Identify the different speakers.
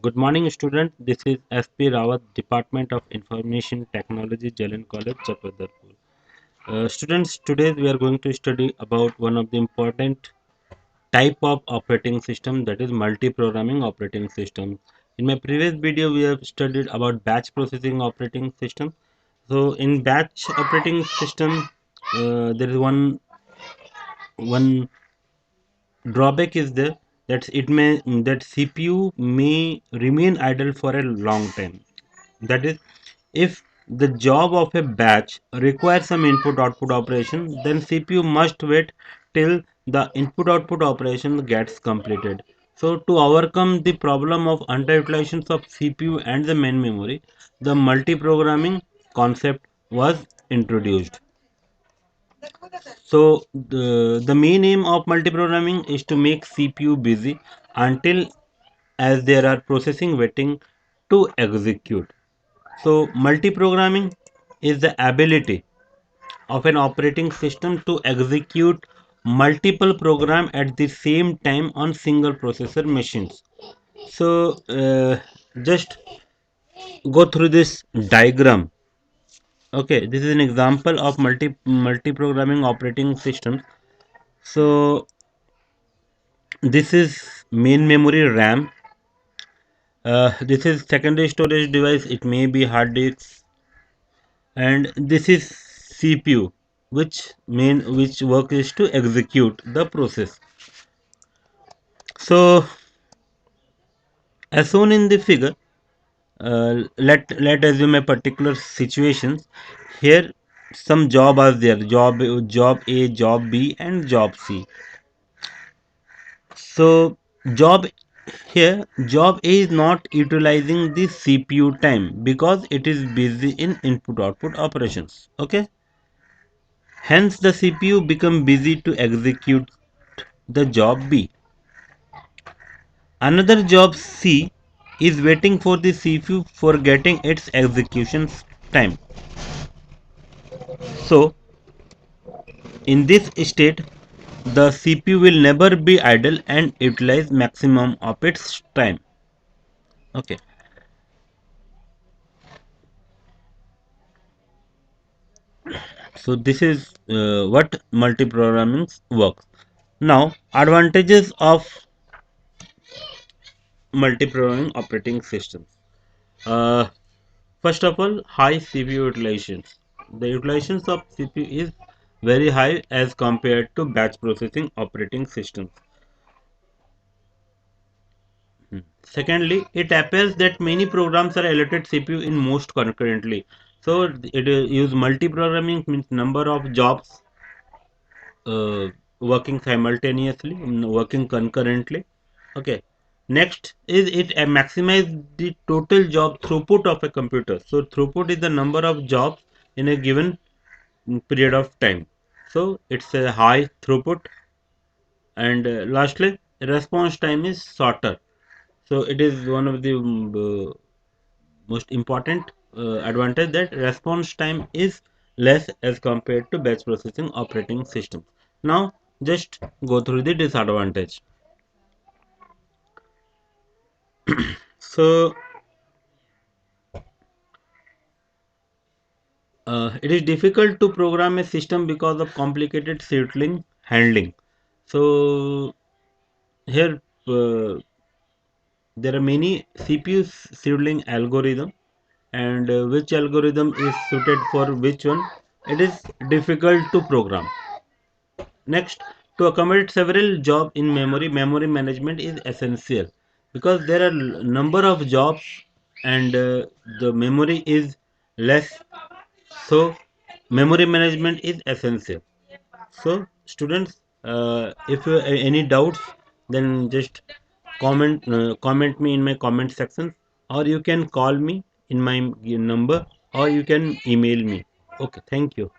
Speaker 1: Good morning, student. This is SP Rawat, Department of Information Technology, Jalan College, Chakradarpur. Students, today we are going to study about one of the important type of operating system, that is multi-programming operating system. In my previous video, we have studied about batch processing operating system. So, in batch operating system, there is one drawback is there that CPU may remain idle for a long time. That is, if the job of a batch requires some input output operation, then CPU must wait till the input output operation gets completed. So to overcome the problem of underutilization of CPU and the main memory, the multi-programming concept was introduced. So the main aim of multi-programming is to make CPU busy until as there are processing waiting to execute. So multi-programming is the ability of an operating system to execute multiple program at the same time on single processor machines. So just go through this diagram. Okay, this is an example of multi-programming operating system. So this is main memory RAM. This is secondary storage device. It may be hard disk, and this is CPU, which work is to execute the process. So as shown in the figure, let assume a particular situation. Here some job are there, job A, job B, and job C. So job job A is not utilizing the CPU time because it is busy in input output operations. Okay, hence the CPU become busy to execute the job B. Another job C is waiting for the CPU for getting its execution time. So in this state, the CPU will never be idle and utilize maximum of its time. Okay, so this is what multi-programming works. Now, advantages of multi-programming operating systems. Uh, First of all, high CPU utilization. The utilization of CPU is very high as compared to batch processing operating systems. Secondly, it appears that many programs are allotted CPU in most concurrently. So it is use multi-programming means number of jobs uh, working simultaneously, working concurrently. Okay. Next is it maximize the total job throughput of a computer. So throughput is the number of jobs in a given period of time. So it's a high throughput. And lastly, response time is shorter. So it is one of the most important advantage that response time is less as compared to batch processing operating system. Now just go through the disadvantage. So it is difficult to program a system because of complicated settling handling. So here there are many CPU scheduling algorithm, and which algorithm is suited for which one, it is difficult to program. Next, to accommodate several jobs in memory, memory management is essential because there are number of jobs and the memory is less. So memory management is essential. So students, if you have any doubts, then just comment me in my comment section, or you can call me in my number, or you can email me. Okay, thank you.